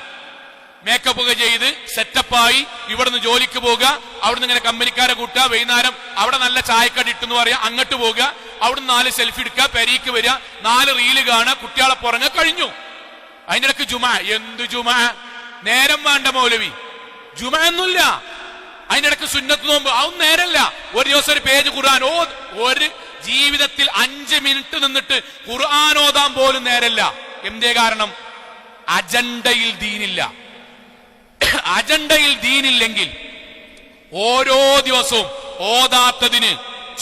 മേക്കപ്പ് ഒക്കെ ചെയ്ത് സെറ്റപ്പായി ഇവിടുന്ന് ജോലിക്ക് പോകുക, അവിടുന്ന് ഇങ്ങനെ കമ്പനിക്കാരെ കൂട്ടുക, വൈകുന്നേരം അവിടെ നല്ല ചായക്കടി ഇട്ടെന്ന് പറയാ, അങ്ങോട്ട് പോകുക, അവിടുന്ന് 4 സെൽഫി എടുക്കുക, പെരീക്ക് വരിക, 4 റീല് കാണുക, കുട്ടികളെ പുറങ്ങ, കഴിഞ്ഞു. അതിന്റെ ഇടയ്ക്ക് ജുമാ. എന്ത് ജുമാ? നേരം വേണ്ട മൗലവി, ജുമാ ഒന്നുമില്ല. അതിന്റെ ഇടയ്ക്ക് സുന്നത്ത് നോമ്പ്, അതൊന്നും നേരല്ല. ഒരു ദിവസം ഒരു പേജ് ഖുർആൻ ഒരു ജീവിതത്തിൽ 5 മിനിറ്റ് നിന്നിട്ട് ഖുർആൻ ഓതാൻ പോലും നേരല്ല. എന്തേ കാരണം? അജണ്ടയിൽ ദീനില്ല. അജണ്ടയിൽ ദീനില്ലെങ്കിൽ ഓരോ ദിവസവും ഓതാത്തതിന്,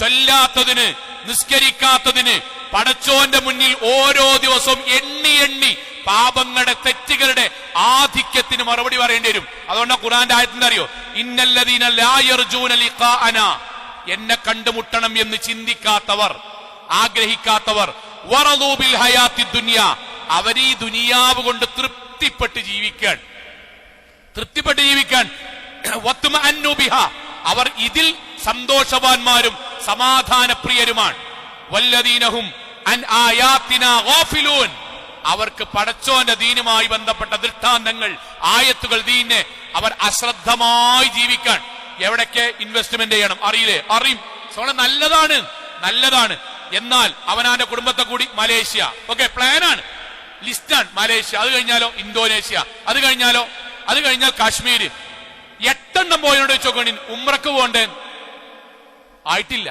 ചൊല്ലാത്തതിന്, നിസ്കരിക്കാത്തതിന് പടച്ചോന്റെ മുന്നിൽ ഓരോ ദിവസവും എണ്ണി എണ്ണി പാപങ്ങളുടെ, തെറ്റുകളുടെ ആധിക്യത്തിന് മറുപടി പറയേണ്ടി വരും. അതുകൊണ്ടാണ് ഖുർആന്റെ ആയത്ത് അറിയോ? ഇന്നല്ലദീന ലാ യർജൂന ലിഖാഅന, എന്നെ കണ്ടുമുട്ടണം എന്ന് ചിന്തിക്കാത്തവർ, ആഗ്രഹിക്കാത്തവർ, വറദൂ ബിൽ ഹയാത്തി ദുനിയ, അവർ ഈ ദുനിയാവ് കൊണ്ട് തൃപ്തിപ്പെട്ട് ജീവിക്കാൻ, വത്മഅന്നു ബിഹാ, അവർ ഇതിൽ സന്തോഷവാന്മാരും സമാധാനപ്രിയരുമാണ്. വല്ലദീനഹും അൻ ആയാതിനാ ഗാഫിലൂൻ, അവർക്ക് പടച്ചോന്റെ ദീനുമായി ബന്ധപ്പെട്ട ദൃഷ്ടാന്തങ്ങൾ, ആയത്തുകൾ, ദീനെ അവർ അശ്രദ്ധമായി ജീവിക്കാൻ. എവിടൊക്കെ ഇൻവെസ്റ്റ്മെന്റ് ചെയ്യണം അറിയില്ലേ? അറിയും. നല്ലതാണ്, നല്ലതാണ്. എന്നാൽ അവനാന്റെ കുടുംബത്തെ കൂടി മലേഷ്യ, ഓക്കെ, പ്ലാനാണ്, ലിസ്റ്റാണ്. മലേഷ്യ, അത് കഴിഞ്ഞാലോ ഇന്തോനേഷ്യ, അത് കഴിഞ്ഞാൽ കാശ്മീര്. 8 എണ്ണം പോയതിനോട് വെച്ചോക്കണി, ഉംറക്ക് പോകണ്ടേ? ആയിട്ടില്ല,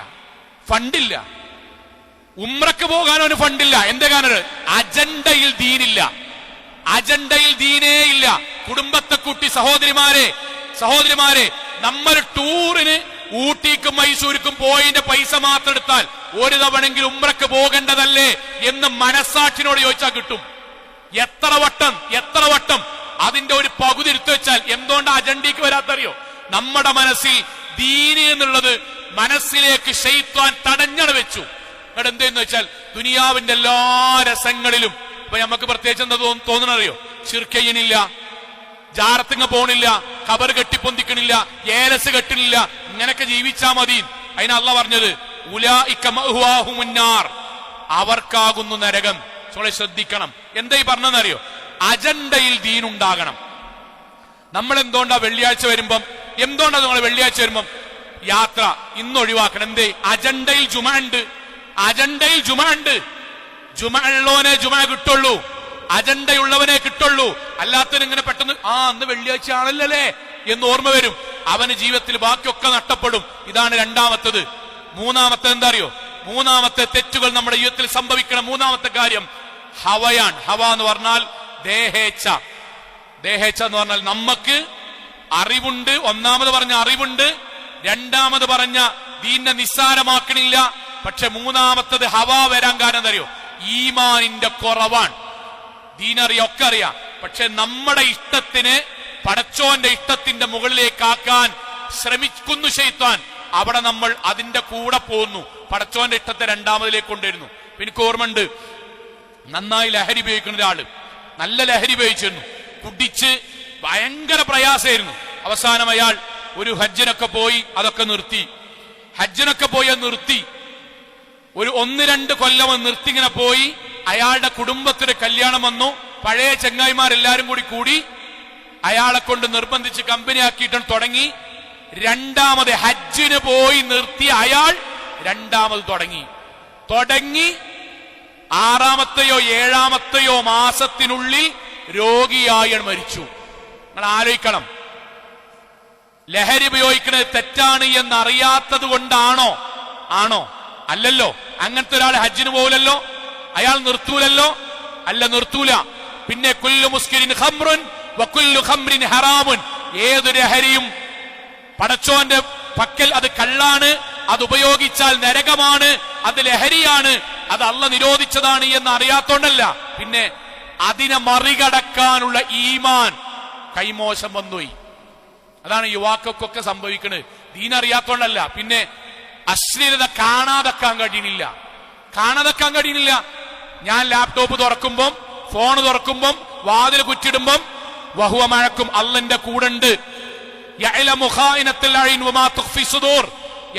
ഫണ്ടില്ല. ഉംറക്ക് പോകാനോ ഫണ്ടില്ല. എന്താ കാരണം? അജണ്ടയിൽ ദീനില്ല. അജണ്ടയിൽ ദീനേ ഇല്ല. കുടുംബത്തെ കൂട്ടി സഹോദരിമാരെ നമ്മൾ ടൂറിന് ഊട്ടിക്കും മൈസൂരിക്കും പോയതിന്റെ പൈസ മാത്രം എടുത്താൽ ഒരു തവണെങ്കിലും ഉംറക്ക് പോകേണ്ടതല്ലേ എന്ന് മനസ്സാക്ഷിനോട് ചോദിച്ചാൽ കിട്ടും. എത്ര വട്ടം അതിന്റെ ഒരു പകുതി എടുത്തു വെച്ചാൽ എന്തുകൊണ്ട് അജണ്ടയ്ക്ക് വരാത്തറിയോ? നമ്മുടെ മനസ്സിൽ ദീനി എന്നുള്ളത് മനസ്സിലേക്ക് ശൈത്വാൻ തടഞ്ഞട വെച്ചു. എന്നിട്ട് എന്തെന്ന് വെച്ചാൽ ദുനിയാവിന്റെ എല്ലാ രസങ്ങളിലും ഇപ്പൊ നമുക്ക് പ്രത്യേകിച്ച് എന്താ തോന്നണറിയോ? ശിർക്കയ്യനില്ല, ജാറത്തിങ്ങ പോണില്ല, ഖബർ കെട്ടിപ്പൊന്തിക്കണില്ല, ഏലസ് കെട്ടണില്ല, ഇങ്ങനൊക്കെ ജീവിച്ചാ മതി. അതിന് അള്ളാഹ് പറഞ്ഞത് ഉലൈക മഅ്വാഹുമുന്നാർ, അവർക്കാകുന്നു നരകം. ശ്രദ്ധിക്കണം. എന്താ ഈ പറഞ്ഞെന്നറിയോ? അജണ്ടയിൽ ദീനുണ്ടാകണം. നമ്മൾ എന്തുകൊണ്ടാ വെള്ളിയാഴ്ച വരുമ്പം യാത്ര ഇന്ന് ഒഴിവാക്കണം? എന്തേ? അജണ്ടയിൽ ജുമ ഉണ്ട്. ജുമ ഉള്ളവനെ ജുമ കിട്ടുള്ളൂ, അജണ്ടയുള്ളവനെ കിട്ടുള്ളൂ. അല്ലാത്തവന് ഇങ്ങനെ പെട്ടെന്ന് അന്ന് വെള്ളിയാഴ്ച ആണല്ലേ എന്ന് ഓർമ്മ വരും. അവന് ജീവിതത്തിൽ ബാക്കിയൊക്കെ നഷ്ടപ്പെടും. ഇതാണ് രണ്ടാമത്തത്. മൂന്നാമത്തെ എന്താ അറിയോ? മൂന്നാമത്തെ തെറ്റുകൾ നമ്മുടെ ജീവിതത്തിൽ സംഭവിക്കണം. മൂന്നാമത്തെ കാര്യം ഹവയാൻ. ഹവ എന്ന് പറഞ്ഞാൽ ദേഹേച്ഛ എന്ന് പറഞ്ഞാൽ നമുക്ക് അറിവുണ്ട്. ഒന്നാമത് പറഞ്ഞ അറിവുണ്ട്, രണ്ടാമത് പറഞ്ഞ ദീനെ നിസ്സാരമാക്കണില്ല. പക്ഷെ മൂന്നാമത്തത് ഹവ വരാൻ കാരണം എന്താ അറിയോ? ഈമാനിന്റെ കുറവാണ്. ദീനറിയാം, ഒക്കെ അറിയാം. പക്ഷെ നമ്മുടെ ഇഷ്ടത്തിന് പടച്ചോന്റെ ഇഷ്ടത്തിന്റെ മുകളിലേക്കാക്കാൻ ശ്രമിക്കുന്നു ശൈത്താൻ. അവിടെ നമ്മൾ അതിന്റെ കൂടെ പോകുന്നു, പടച്ചോന്റെ ഇഷ്ടത്തെ രണ്ടാമതിലേക്ക് കൊണ്ടുവരുന്നു. എനിക്ക് ഓർമ്മയുണ്ട്, നന്നായി ലഹരി ഉപയോഗിക്കുന്ന ഒരാള്, നല്ല ലഹരി ഉപയോഗിച്ചിരുന്നു, കുടിച്ച് ഭയങ്കര പ്രയാസമായിരുന്നു. അവസാനം അയാൾ ഒരു ഹജ്ജിനൊക്കെ പോയി അതൊക്കെ നിർത്തി. ഒരു 1-2 കൊല്ലം നിർത്തി ഇങ്ങനെ പോയി. അയാളുടെ കുടുംബത്തിന് കല്യാണം വന്നു. പഴയ ചങ്ങായിമാരെല്ലാരും കൂടി അയാളെ കൊണ്ട് നിർബന്ധിച്ച് കമ്പനിയാക്കിയിട്ട് തുടങ്ങി. രണ്ടാമത് ഹജ്ജിന് പോയി നിർത്തി അയാൾ രണ്ടാമത് തുടങ്ങി 6-ാമത്തെയോ 7-ാമത്തെയോ മാസത്തിനുള്ളിൽ രോഗിയായി മരിച്ചു. നിങ്ങൾ ആലോചിക്കണം, ലഹരി ഉപയോഗിക്കുന്നത് തെറ്റാണ് എന്നറിയാത്തത് കൊണ്ടാണോ? അല്ലല്ലോ. അങ്ങനത്തെ ഒരാൾ ഹജ്ജിന് പോകില്ലല്ലോ, അയാൾ നിർത്തൂലല്ലോ. നിർത്തൂല. പിന്നെ കുല്ലു മുസ്കിരിൻ ഖംറുൻ വകുല്ലു ഖംറിൻ ഹറാമുൻ, ഏതു ലഹരിയും പടച്ചോന്റെ പക്കൽ അത് കള്ളാണ്, അത് ഉപയോഗിച്ചാൽ നരകമാണ്, അത് ലഹരിയാണ്, അത് അള്ളാഹ് നിരോധിച്ചതാണ് എന്ന് അറിയാത്തോണ്ടല്ല. പിന്നെ അതിനെ മറികടക്കാനുള്ള ഈമാൻ കൈമോശം വന്നുപോയി. അതാണ് യുവാക്കൾക്കൊക്കെ സംഭവിക്കുന്നത്. ദീനറിയാത്തോണ്ടല്ല, പിന്നെ അശ്ലീലത കാണാതെക്കാൻ കഴിയുന്നില്ല. ഞാൻ ലാപ്ടോപ്പ് തുറക്കുമ്പം, ഫോൺ തുറക്കുമ്പം, വാതിൽ കുറ്റിടുമ്പം വഹുവ മഴക്കും അള്ളന്റെ കൂടെ.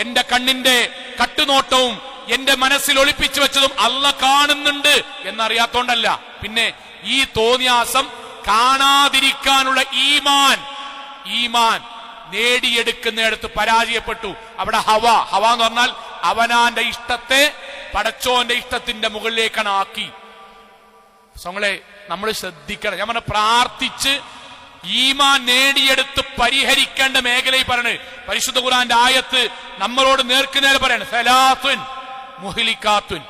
എന്റെ കണ്ണിന്റെ കട്ടുനോട്ടവും എന്റെ മനസ്സിൽ ഒളിപ്പിച്ചു വെച്ചതും അള്ള കാണുന്നുണ്ട് എന്നറിയാത്തോണ്ടല്ല. പിന്നെ ഈ തോന്നിയാസം കാണാതിരിക്കാനുള്ള ഈമാൻ നേടിയെടുക്കുന്നിടത്ത് പരാജയപ്പെട്ടു. അവിടെ ഹവ എന്ന് പറഞ്ഞാൽ അവനാന്റെ ഇഷ്ടത്തെ പടച്ചോന്റെ ഇഷ്ടത്തിന്റെ മുകളിലേക്കാണ് ആക്കി. സോങ്ങളെ നമ്മൾ ശ്രദ്ധിക്കണം. ഞാൻ പറഞ്ഞ പ്രാർത്ഥിച്ച് ഈമാൻ നേടിയെടുത്ത് പരിഹരിക്കേണ്ട മേഖലയിൽ പറയണേ. പരിശുദ്ധ ഖുർആന്റെ ആയത്ത് നമ്മളോട് നേർക്കുനേരെ പറയാണ്, സലാത്തുൻ മുഹ്ലിക്കാത്തുൻ.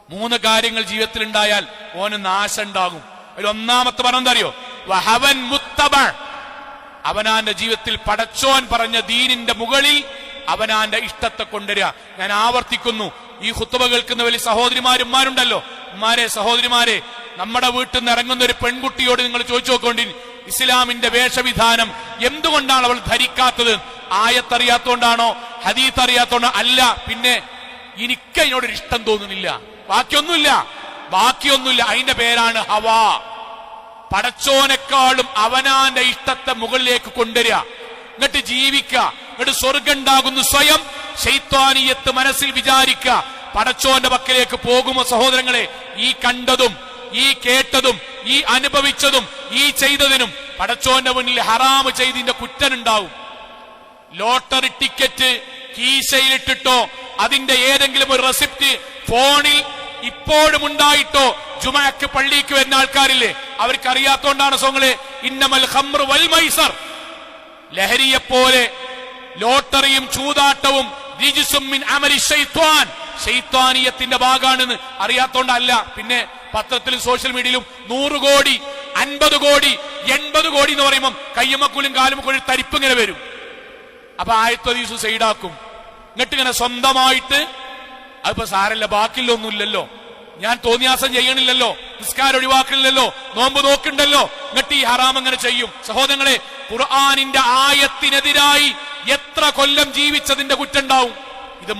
3 കാര്യങ്ങൾ ജീവിതത്തിൽ ഉണ്ടായാൽ ഓന് നാശം ഉണ്ടാകും. അതിൽ ഒന്നാമത്തെ പറഞ്ഞ എന്താ അറിയോ? വഹവൻ മുത്തബ. അവനാന്റെ ജീവിതത്തിൽ പടച്ചോൻ പറഞ്ഞ ദീനിന്റെ മുകളിൽ അവനാന്റെ ഇഷ്ടത്തെ കൊണ്ടുവരിക. ഞാൻ ആവർത്തിക്കുന്നു, ഈ ഖുത്ബ കേൾക്കുന്ന വലിയ സഹോദരിമാരുണ്ടല്ലോ, സഹോദരിമാരെ, നമ്മുടെ വീട്ടിൽ നിന്ന് ഇറങ്ങുന്ന ഒരു പെൺകുട്ടിയോട് നിങ്ങൾ ചോദിച്ചു നോക്കൊണ്ടി, ഇസ്ലാമിന്റെ വേഷവിധാനം എന്തുകൊണ്ടാണ് അവൾ ധരിക്കാത്തത്? ആയത്തറിയാത്തോണ്ടാണോ, ഹദീത്ത് അറിയാത്തോണ്ടോ? അല്ല, പിന്നെ എനിക്ക് അതിനോടൊരു ഇഷ്ടം തോന്നുന്നില്ല, ബാക്കിയൊന്നുമില്ല. അതിന്റെ പേരാണ് ഹവാ. പടച്ചോനെക്കാളും അവനാന്റെ ഇഷ്ടത്തെ മുകളിലേക്ക് കൊണ്ടുവരിക, എന്നിട്ട് ജീവിക്കുക, എന്നിട്ട് സ്വർഗം ഉണ്ടാകുന്നു. സ്വയം ശൈത്വാനിയത്ത് മനസ്സിൽ വിചാരിക്കുക. പടച്ചോന്റെ പക്കലേക്ക് പോകുമോ സഹോദരങ്ങളെ? ഈ കണ്ടതും, ഈ കേട്ടതും, ഈ അനുഭവിച്ചതും, ഈ ചെയ്തതിനും പടച്ചോന്റെ മുന്നിൽ ഹറാമ് ചെയ്തിന്റെ കുറ്റനുണ്ടാവും. ലോട്ടറി ടിക്കറ്റ് കീശയിലിട്ടിട്ടോ അതിന്റെ ഏതെങ്കിലും ഒരു റെസിപ്റ്റ് ഫോണിൽ ഇപ്പോഴും ഉണ്ടായിട്ടോ ജുമഅക്ക് പള്ളിക്ക് വരുന്ന ആൾക്കാരില്ലേ, അവർക്കറിയാത്തോണ്ടാണ് സോങ്ങളെ. ഇന്നമൽ ഖംറു വൽ മൈസർ, ലഹരിയെപ്പോലെ ലോട്ടറിയും ചൂതാട്ടവും റിജ്സും മിൻ അമലി ശൈത്വാൻ, ശൈത്വാനിയത്തിന്റെ ഭാഗമാണെന്ന് അറിയാത്തോണ്ടല്ല. പിന്നെ പത്രത്തിലും സോഷ്യൽ മീഡിയയിലും 100 കോടി 50 കോടി 80 കോടി എന്ന് പറയുമ്പോൾ കയ്യമ്മക്കൂലും കാലുമക്കൂലും തരിപ്പ് ഇങ്ങനെ വരും. അപ്പൊ ആയത്തീസു സൈഡാക്കും. എന്നിട്ട് ഇങ്ങനെ സ്വന്തമായിട്ട് അതിപ്പോ സാരല്ല, ബാക്കിലൊന്നുമില്ലല്ലോ, ഞാൻ തോന്നിയാസം ചെയ്യണില്ലല്ലോ, നിസ്കാരം ഒഴിവാക്കണില്ലല്ലോ, നോമ്പ് നോക്കുണ്ടല്ലോ, എന്നിട്ട് ഈ ഹറാം അങ്ങനെ ചെയ്യും. സഹോദരങ്ങളെ, ഖുർആനിന്റെ ആയത്തിനെതിരായി എത്ര കൊല്ലം ജീവിച്ചതിന്റെ കുറ്റുണ്ടാവും. ഇത്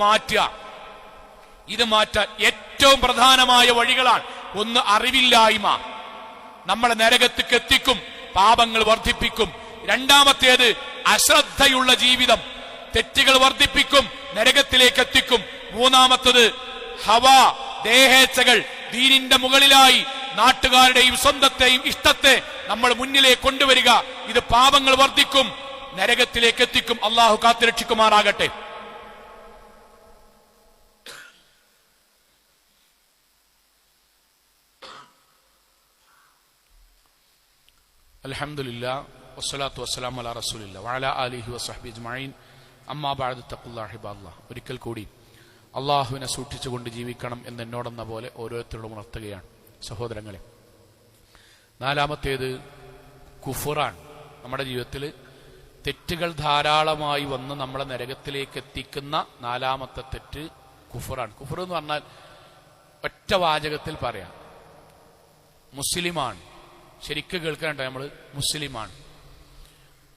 മാറ്റുക ഏറ്റവും പ്രധാനമായ വഴികളാണ്. ഒന്ന്, അറിവില്ലായ്മ നമ്മളെ നരകത്തേക്ക് എത്തിക്കും, പാപങ്ങൾ വർദ്ധിപ്പിക്കും. രണ്ടാമത്തേത്, അശ്രദ്ധയുള്ള ജീവിതം തെറ്റുകൾ വർദ്ധിപ്പിക്കും, നരകത്തിലേക്ക് എത്തിക്കും. മൂന്നാമത്തത്, ഹവാ, ദേഹേച്ഛകൾ ദീനിന്റെ മുകളിലായി നാട്ടുകാരുടെയും സ്വന്തത്തെയും ഇഷ്ടത്തെ നമ്മൾ മുന്നിലേക്ക് കൊണ്ടുവരിക. ഇത് പാപങ്ങൾ വർദ്ധിക്കും, നരകത്തിലേക്ക് എത്തിക്കും. അള്ളാഹു കാത്തുരക്ഷിക്കുമാറാകട്ടെ. അൽഹംദുലില്ലാഹ് വസ്സലാത്തു വസ്സലാമു അലാ റസൂലില്ലാഹ് വഅലാ ആലിഹി വസഹ്ബിഹി അജ്മഈൻ. അമ്മാ ബഅദ് തഖുല്ലാഹി ഇബാദല്ലാഹ്. ഒരിക്കൽ കൂടി അള്ളാഹുവിനെ സൂക്ഷിച്ചുകൊണ്ട് ജീവിക്കണം എന്ന് എന്നോടെന്ന പോലെ ഓരോരുത്തരോടും ഉണർത്തുകയാണ് സഹോദരങ്ങളെ. നാലാമത്തേത് കുഫറാണ്. നമ്മുടെ ജീവിതത്തിൽ തെറ്റുകൾ ധാരാളമായി വന്ന് നമ്മളെ നരകത്തിലേക്ക് എത്തിക്കുന്ന നാലാമത്തെ തെറ്റ് കുഫറാണ്. കുഫർ എന്ന് പറഞ്ഞാൽ ഒറ്റ വാചകത്തിൽ പറയാം, മുസ്ലിമാണ്. ശരിക്ക് കേൾക്കാനുണ്ടോ? നമ്മൾ മുസ്ലിമാണ്,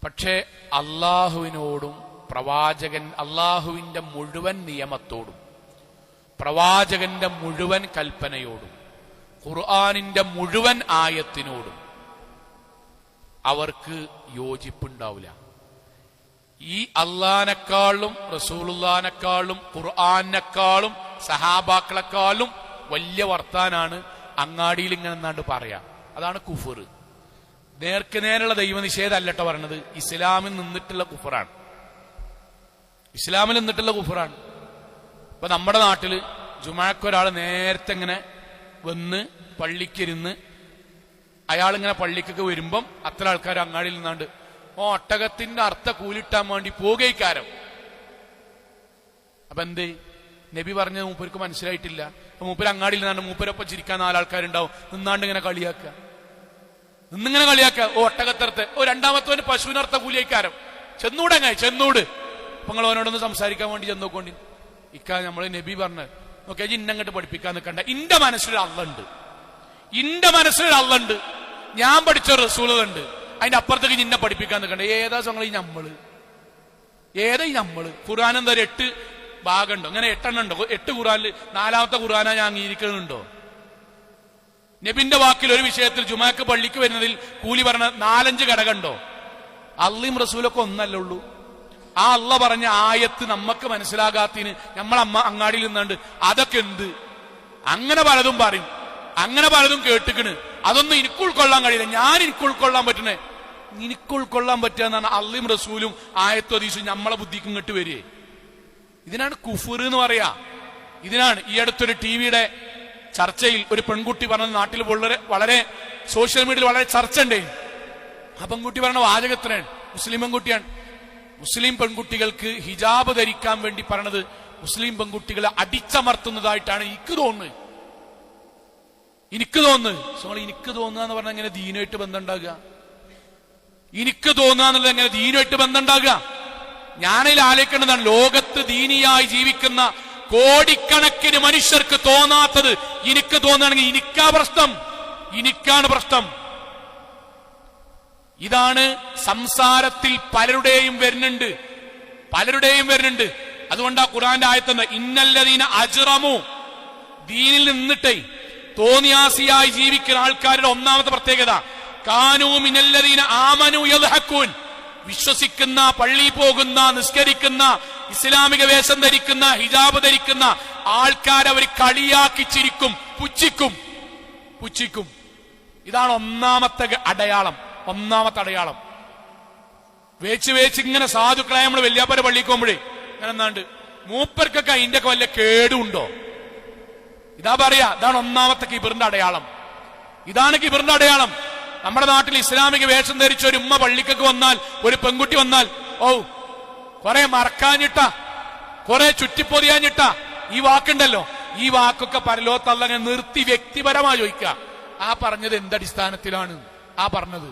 പക്ഷേ അള്ളാഹുവിനോടും അള്ളാഹുവിന്റെ മുഴുവൻ നിയമത്തോടും പ്രവാചകന്റെ മുഴുവൻ കൽപ്പനയോടും ഖുർആനിന്റെ മുഴുവൻ ആയത്തിനോടും അവർക്ക് യോജിപ്പുണ്ടാവില്ല. ഈ അള്ളാഹിനെക്കാളും റസൂലുള്ളാഹിനെക്കാളും ഖുർആനെക്കാളും സഹാബാക്കളെക്കാളും വലിയ വർത്താനാണ് അങ്ങാടിയിൽ ഇങ്ങനെ എന്നാണ്ട് പറയാം. അതാണ് കുഫർ. നേർക്ക് നേരുള്ള ദൈവനിഷേധമല്ലട്ടോ പറഞ്ഞത്, ഇസ്ലാമിൽ നിന്നിട്ടുള്ള കുഫറാണ്. ഇസ്ലാമിൽ നിന്നിട്ടുള്ള കുഫറാണ്. ഇപ്പൊ നമ്മുടെ നാട്ടില് ജുമാക്ക് ഒരാൾ നേരത്തെ ഇങ്ങനെ വന്ന് പള്ളിക്കിരുന്ന് അയാളിങ്ങനെ പള്ളിക്കൊക്കെ വരുമ്പം അത്ര ആൾക്കാർ അങ്ങാടിയിൽ നിന്നാണ്ട് ഒട്ടകത്തിന്റെ അർത്ഥ കൂലിട്ടാൻ വേണ്ടി പോകുകയിക്കാരം. അപ്പൊ എന്ത് നബി പറഞ്ഞത് മൂപ്പർക്ക് മനസ്സിലായിട്ടില്ല. അപ്പൊ മൂപ്പര് അങ്ങാടിയിൽ നിന്നാണ്ട് മൂപ്പരൊപ്പം ചിരിക്കാൻ 4 ആൾക്കാരുണ്ടാവും, നിന്നിങ്ങനെ കളിയാക്കുക. ഒട്ടകത്തർത്ത് രണ്ടാമത്തവന് പശുവിനർത്ഥ കൂലിയക്കാരം. ചെന്നൂട്. അപ്പൊ നിങ്ങൾ അവനോടൊന്ന് സംസാരിക്കാൻ വേണ്ടി ചെന്നോക്കൊണ്ടി. നമ്മള് നബി പറഞ്ഞത് നോക്കിയാ, ഇന്നങ്ങോട്ട് പഠിപ്പിക്കാൻ നിൽക്കണ്ട. ഇന്റെ മനസ്സിലൊരു അള്ളുണ്ട്, ഞാൻ പഠിച്ച റസൂലുണ്ട്. അതിന്റെ അപ്പുറത്തേക്ക് നിന്നെ പഠിപ്പിക്കാൻ നിൽക്കണ്ട. ഏതാ ഞങ്ങൾ ഈ നമ്മള് ഖുർആൻ എന്താ 8 ഭാഗമുണ്ടോ? അങ്ങനെ 8 ഉണ്ടോ? 8 ഖുർആനിൽ 4ാമത്തെ ഖുർആനാ ഞാൻ അംഗീകരിക്കുന്നുണ്ടോ? നബിന്റെ വാക്കിൽ ഒരു വിഷയത്തിൽ ജുമാക്ക് പള്ളിക്ക് വരുന്നതിൽ കൂലി പറഞ്ഞ 4-5 ഘടകമുണ്ടോ? അള്ളയും റസൂലൊക്കെ ഒന്നല്ലേ ഉള്ളൂ. ആ അള്ള പറഞ്ഞ ആയത്ത് നമുക്ക് മനസ്സിലാകാത്തതിന് നമ്മളമ്മ അങ്ങാടിയിൽ നിന്നുണ്ട് അതൊക്കെ എന്ത് അങ്ങനെ പലതും പറയും, അങ്ങനെ പലതും കേട്ടിക്കണ്. അതൊന്നും എനിക്ക് ഉൾക്കൊള്ളാൻ കഴിയില്ല. ഞാൻ എനിക്ക് ഉൾക്കൊള്ളാൻ പറ്റണേ, എനിക്ക് ഉൾക്കൊള്ളാൻ പറ്റുക എന്നാണ് അള്ളയും റസൂലും ആയത്തും ഹദീസും നമ്മളെ ബുദ്ധിക്ക് ഇങ്ങോട്ട് വരികയെ. ഇതിനാണ് കുഫർ എന്ന് പറയാ. ഇതിനാണ് ഈ അടുത്തൊരു ടിവിയുടെ ചർച്ചയിൽ ഒരു പെൺകുട്ടി പറഞ്ഞ, നാട്ടിൽ വളരെ സോഷ്യൽ മീഡിയയിൽ വളരെ ചർച്ച ഉണ്ട്. ആ പെൺകുട്ടി പറഞ്ഞ വാചകത്തിനാണ്, മുസ്ലിം പെൺകുട്ടിയാണ്. മുസ്ലിം പെൺകുട്ടികൾക്ക് ഹിജാബ് ധരിക്കാൻ വേണ്ടി പറഞ്ഞത് മുസ്ലിം പെൺകുട്ടികളെ അടിച്ചമർത്തുന്നതായിട്ടാണ് എനിക്ക് തോന്നുന്നത്. എനിക്ക് തോന്നുക എന്ന് പറഞ്ഞാൽ എങ്ങനെ ദീനുമായിട്ട് ബന്ധം ഉണ്ടാകുക? എനിക്ക് തോന്നുക എന്നുള്ളത് എങ്ങനെ ദീനുമായിട്ട് ബന്ധം ഉണ്ടാകുക? ഞാനതിൽ ആലോചിക്കേണ്ടതാണ്, ലോകത്ത് ദീനിയായി ജീവിക്കുന്ന കോടിക്കണക്കിന് മനുഷ്യർക്ക് തോന്നാത്തത് എനിക്ക് തോന്നുകയാണെങ്കിൽ എനിക്കാണ് പ്രശ്നം. ഇതാണ് സംസാരത്തിൽ പലരുടെയും വരുന്നുണ്ട്. അതുകൊണ്ടാ ഖുർആന്റെ ആയത്തുണ്ട്, ഇന്നല്ലദീന അജ്റമു, ദീനിൽ നിന്നിട്ടേ തോന്നിയാസിയായി ജീവിക്കുന്ന ആൾക്കാരുടെ ഒന്നാമത്തെ പ്രത്യേകത കാനൂ മിനല്ലദീന ആമനു യദ്ഹഖൂൻ, വിശ്വസിക്കുന്ന, പള്ളി പോകുന്ന, നിസ്കരിക്കുന്ന, ഇസ്ലാമിക വേഷം ധരിക്കുന്ന, ഹിജാബ് ധരിക്കുന്ന ആൾക്കാരവർ കളിയാക്കി ചിരിക്കും, പുച്ഛിക്കും. ഇതാണ് ഒന്നാമത്തെ അടയാളം. വേച്ച് ഇങ്ങനെ സാധുക്കളെ നമ്മൾ വല്യാപ്പര പള്ളിക്ക് പോകുമ്പോഴേ അങ്ങനെ എന്നാണ്ട് മൂപ്പർക്കൊക്കെ അതിന്റെ വല്ല കേടുണ്ടോ? ഇതാ പറയാ, ഇതാണ് ഒന്നാമത്തെ കിബറിന്റെ അടയാളം. നമ്മുടെ നാട്ടിൽ ഇസ്ലാമിക വേഷം ധരിച്ച ഒരു ഉമ്മ പള്ളിക്കൊക്കെ വന്നാൽ, ഒരു പെൺകുട്ടി വന്നാൽ, കുറെ മറക്കാഞ്ഞിട്ട, കുറെ ചുറ്റിപ്പൊതിയാഞ്ഞിട്ട ഈ വാക്കുണ്ടല്ലോ, ഈ വാക്കൊക്കെ പരലോകത്തല്ല നിർത്തി വ്യക്തിപരമായി ചോദിക്കുക, ആ പറഞ്ഞത് എന്തടിസ്ഥാനത്തിലാണ് ആ പറഞ്ഞത്?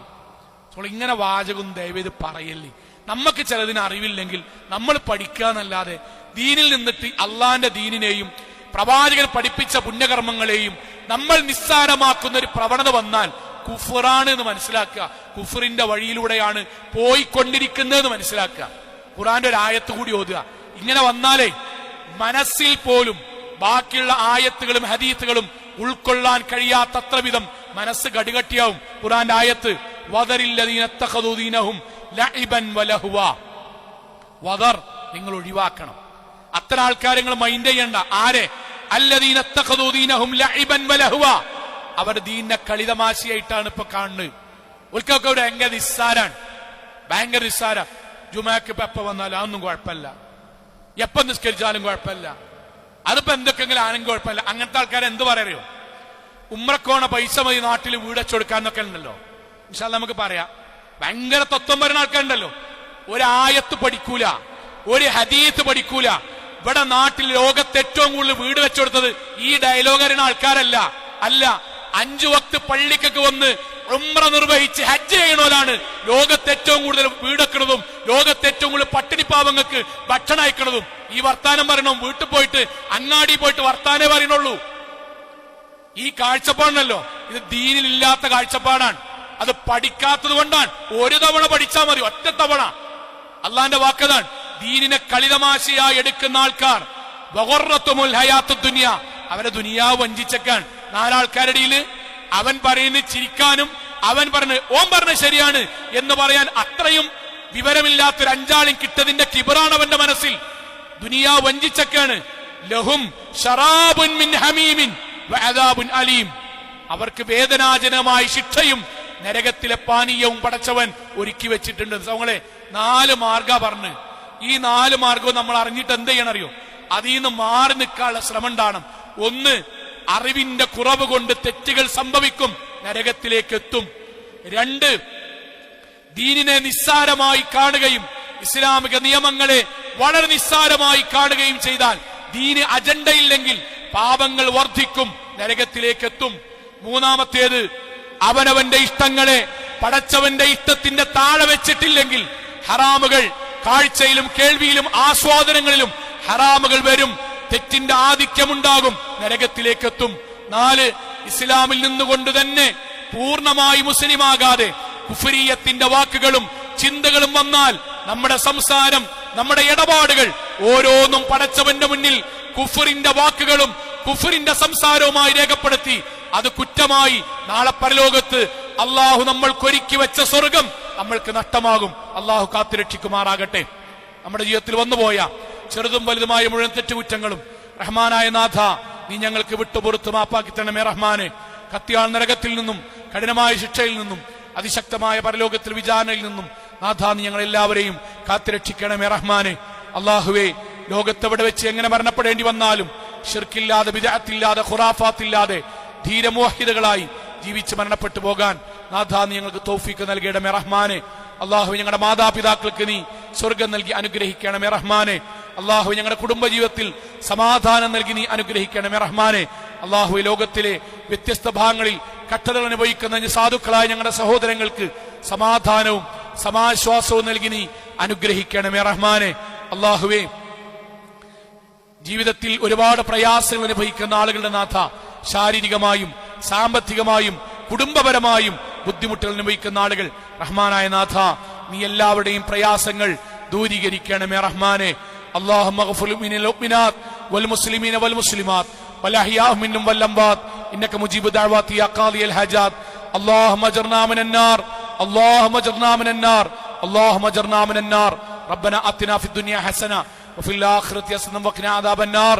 ഇങ്ങനെ വാചകം ദയവേത് പറയല്ലേ. നമുക്ക് ചിലതിന് അറിവില്ലെങ്കിൽ നമ്മൾ പഠിക്കാന്നല്ലാതെ ദീനിൽ നിന്നിട്ട് അള്ളാന്റെ ദീനിനെയും പ്രവാചകൻ പഠിപ്പിച്ച പുണ്യകർമ്മങ്ങളെയും നമ്മൾ നിസ്സാരമാക്കുന്ന ഒരു പ്രവണത വന്നാൽ കുഫറാണ് എന്ന് മനസ്സിലാക്കുക. കുഫറിന്റെ വഴിയിലൂടെയാണ് പോയിക്കൊണ്ടിരിക്കുന്നതെന്ന് മനസ്സിലാക്കുക. ഖുർആന്റെ ഒരു ആയത്ത് കൂടി ഓതുക. ഇങ്ങനെ വന്നാലേ മനസ്സിൽ പോലും ബാക്കിയുള്ള ആയത്തുകളും ഹദീസുകളും ഉൾക്കൊള്ളാൻ കഴിയാത്തത്ര വിധം മനസ്സ് കടികട്ടിയാവും. ഖുർആന്റെ ആയത്ത് വദറില്ലദീന തഖദൂ ദീനഹും ലഇബൻ വലഹുവ, വദർ, നിങ്ങൾ ഒഴിവാക്കണം. അത്തരം ആൾക്കാരെ നിങ്ങൾ മൈൻഡ് ചെയ്യണ്ട. ആരെ? അല്ലദീന തഖദൂ ദീനഹും ലഇബൻ വലഹുവ, അവർ ദീനിനെ കളിതമാശയായിട്ടാണ് ഇപ്പൊ കാണുന്നത്. ഒൽക്കൊക്കെ ഇവിടെ ഭയങ്കര നിസ്സാര. ജുമാക്ക് ഇപ്പൊ എപ്പ വന്നാലും അതൊന്നും കുഴപ്പമില്ല, എപ്പം നിസ്കരിച്ചാലും കുഴപ്പമില്ല, അതിപ്പോ എന്തൊക്കെങ്കിലും ആണെങ്കിൽ കുഴപ്പമില്ല. അങ്ങനത്തെ ആൾക്കാരെ എന്ത് പറയോ? ഉമ്രക്കോണ പൈസ മതി നാട്ടിൽ വീടച്ചെടുക്കാന്നൊക്കെ ഉണ്ടല്ലോ. ഇൻഷാ അല്ലാഹ് നമുക്ക് പറയാം. ഭയങ്കര തത്വം പറയുന്ന ആൾക്കാരുണ്ടല്ലോ, ഒരു ആയത്ത് പഠിക്കൂല, ഒരു ഹദീത്ത് പഠിക്കൂല. ഇവിടെ നാട്ടിൽ ലോകത്ത് ഏറ്റവും കൂടുതൽ വീട് വെച്ചുകൊടുത്തത് ഈ ഡയലോഗ് അറിയുന്ന ആൾക്കാരല്ല. 5 വക്ത് പള്ളിക്കൊക്കെ വന്ന് ഉംറ നിർവഹിച്ച് ഹജ്ജ് ചെയ്യണോലാണ് ലോകത്ത് ഏറ്റവും കൂടുതൽ വീടെക്കുന്നതും ലോകത്ത് ഏറ്റവും കൂടുതൽ പട്ടിണി പാവങ്ങൾക്ക് ഭക്ഷണം അയക്കണതും. ഈ വർത്താനം പറയണം, വീട്ടിൽ പോയിട്ട് അങ്ങാടി പോയിട്ട് വർത്താനേ പറയണുള്ളൂ. ഈ കാഴ്ചപ്പാടല്ലോ, ഇത് ദീനിലില്ലാത്ത കാഴ്ചപ്പാടാണ്. അത് പഠിക്കാത്തത് കൊണ്ടാണ്. ഒരു തവണ പഠിച്ചാൽ മതി, ഒറ്റ തവണ. അള്ളാന്റെ വാക്കതാണ്, ദീനിനെ കളിതമാശയായി എടുക്കുന്ന ആൾക്കാർ വഗറത്തുമുൽ ഹയാത്തുദ് ദുനിയ, അവരെ ദുനിയാവ് വഞ്ചിച്ചേക്കാൻ. 4 ആൾക്കാരുടെ ഇടയിൽ അവൻ പറയുന്നത് ചിരിക്കാനും അവൻ ഓൻ പറഞ്ഞ ശരിയാണ് എന്ന് പറയാൻ അത്രയും വിവരമില്ലാത്തൊരു 5 ആളും കിട്ടതിന്റെ കിബറാണ് അവന്റെ മനസ്സിൽ. ദുനിയാവ് വഞ്ചിച്ചേക്കാണ്. ലഹും ശറാബുൻ മിൻ ഹമീമിൻ വഅദാബുൻ അലീം, അവർക്ക് വേദനാജനമായ ശിക്ഷയും നരകത്തിലെ പാനീയവും പടച്ചവൻ ഒരുക്കി വെച്ചിട്ടുണ്ട്. സൗങ്ങളെ 4 മാർഗ പറഞ്ഞ്, ഈ 4 മാർഗവും നമ്മൾ അറിഞ്ഞിട്ട് എന്ത് ചെയ്യണം അറിയോ? അതിൽ നിന്ന് മാറി നിൽക്കാനുള്ള ശ്രമം ഉണ്ടാകണം. 1, അറിവിന്റെ കുറവ് കൊണ്ട് തെറ്റുകൾ സംഭവിക്കും, നരകത്തിലേക്ക് എത്തും. 2, ദീനിനെ നിസ്സാരമായി കാണുകയും ഇസ്ലാമിക നിയമങ്ങളെ വളരെ നിസ്സാരമായി കാണുകയും ചെയ്താൽ, ദീന് അജണ്ടയില്ലെങ്കിൽ പാപങ്ങൾ വർദ്ധിക്കും, നരകത്തിലേക്ക് എത്തും. 3, അവനവന്റെ ഇഷ്ടങ്ങളെ പടച്ചവന്റെ ഇഷ്ടത്തിന്റെ താഴെ വെച്ചിട്ടില്ലെങ്കിൽ ഹറാമുകൾ, കാഴ്ചയിലും കേൾവിയിലും ആസ്വാദനങ്ങളിലും ഹറാമുകൾ വരും, തെറ്റിന്റെ ആധിക്യമുണ്ടാകും, നരകത്തിലേക്ക് എത്തും. 4, ഇസ്ലാമിൽ നിന്നുകൊണ്ട് തന്നെ പൂർണ്ണമായി മുസ്ലിമാകാതെ കുഫ്രിയത്തിന്റെ വാക്കുകളും ചിന്തകളും വന്നാൽ നമ്മുടെ സംസാരം, നമ്മുടെ ഇടപാടുകൾ ഓരോന്നും പടച്ചവന്റെ മുന്നിൽ കുഫറിന്റെ വാക്കുകളും കുഫറിന്റെ സംസാരവുമായി രേഖപ്പെടുത്തി അത് കുറ്റമായി നാളെ പരലോകത്ത് അള്ളാഹു നമ്മൾക്കൊരുക്കി വെച്ച സ്വർഗം നമ്മൾക്ക് നഷ്ടമാകും. അള്ളാഹു കാത്തുരക്ഷിക്കുമാറാകട്ടെ. നമ്മുടെ ജീവിതത്തിൽ വന്നുപോയ ചെറുതും വലുതുമായ മുഴുവൻ തെറ്റുകുറ്റങ്ങളും റഹ്മാനായ നാഥ നീ ഞങ്ങൾക്ക് വിട്ടുപുറത്ത് മാപ്പാക്കി തരണമേ റഹ്മാനെ. കത്തിയാൾ നരകത്തിൽ നിന്നും കഠിനമായ ശിക്ഷയിൽ നിന്നും അതിശക്തമായ പരലോകത്തിൽ വിചാരണയിൽ നിന്നും നാഥ നീ ഞങ്ങളെല്ലാവരെയും കാത്തുരക്ഷിക്കണമേ റഹ്മാനെ. അള്ളാഹുവേ, ലോകത്തെവിടെ വെച്ച് എങ്ങനെ മരണപ്പെടേണ്ടി വന്നാലും ശിർക്കില്ലാതെ, ബിദ്അത്തില്ലാതെ, ഖുറാഫാത്തില്ലാതെ ധീരമോഹിതകളായി ജീവിച്ച് മരണപ്പെട്ടു പോകാൻ നാഥ നീ ഞങ്ങൾക്ക് തൗഫീഖ് നൽകണമേ റഹ്മാനെ. അള്ളാഹു ഞങ്ങളുടെ മാതാപിതാക്കൾക്ക് നീ സ്വർഗം നൽകി അനുഗ്രഹിക്കണമേ റഹ്മാനെ. അള്ളാഹു ഞങ്ങളുടെ കുടുംബജീവിതത്തിൽ സമാധാനം നൽകി നീ അനുഗ്രഹിക്കണമേ റഹ്മാനെ. അള്ളാഹു ലോകത്തിലെ വ്യത്യസ്ത ഭാഗങ്ങളിൽ കഷ്ടതകൾ അനുഭവിക്കുന്ന സാധുക്കളായ ഞങ്ങളുടെ സഹോദരങ്ങൾക്ക് സമാധാനവും സമാശ്വാസവും നൽകി നീ അനുഗ്രഹിക്കണമേ റഹ്മാനെ. അള്ളാഹുവേ, ജീവിതത്തിൽ ഒരുപാട് പ്രയാസങ്ങൾ അനുഭവിക്കുന്ന ആളുകളുടെ നാഥ, ശാരീരികമായും സാമ്പത്തികമായും കുടുംബപരമായും ബുദ്ധിമുട്ടുകൾ അനുഭവിക്കുന്ന ആളുകൾ റഹ്മാനായ നാഥ നീ എല്ലാവരുടെയും പ്രയാസങ്ങൾ ദൂരീകരിക്കണമേ റഹ്മാനെ. അല്ലാഹുമ്മ ഗ്ഫിർ ലിൽ മുഅ്മിനാത്ത് വൽ മുസ്ലിമീന വൽ മുസ്ലിമാത്ത് വൽ അഹ്യാഇ മിൻഹും വൽ അംവാത്ത് ഇന്നക മുജീബു ദഅവാതി യാ ഖാദിയൽ ഹജാത്ത്. അല്ലാഹുമ്മ അജ്ർനാ മിനൻ നാർ, അല്ലാഹുമ്മ അജ്ർനാ മിനൻ നാർ, അല്ലാഹുമ്മ അജ്ർനാ മിനൻ നാർ. റബ്ബനാ ആതിനാ ഫിദ് ദുനിയ ഹസന വഫിൽ ആഖിറതി ഹസന വഖിനാ അദാബൻ നാർ.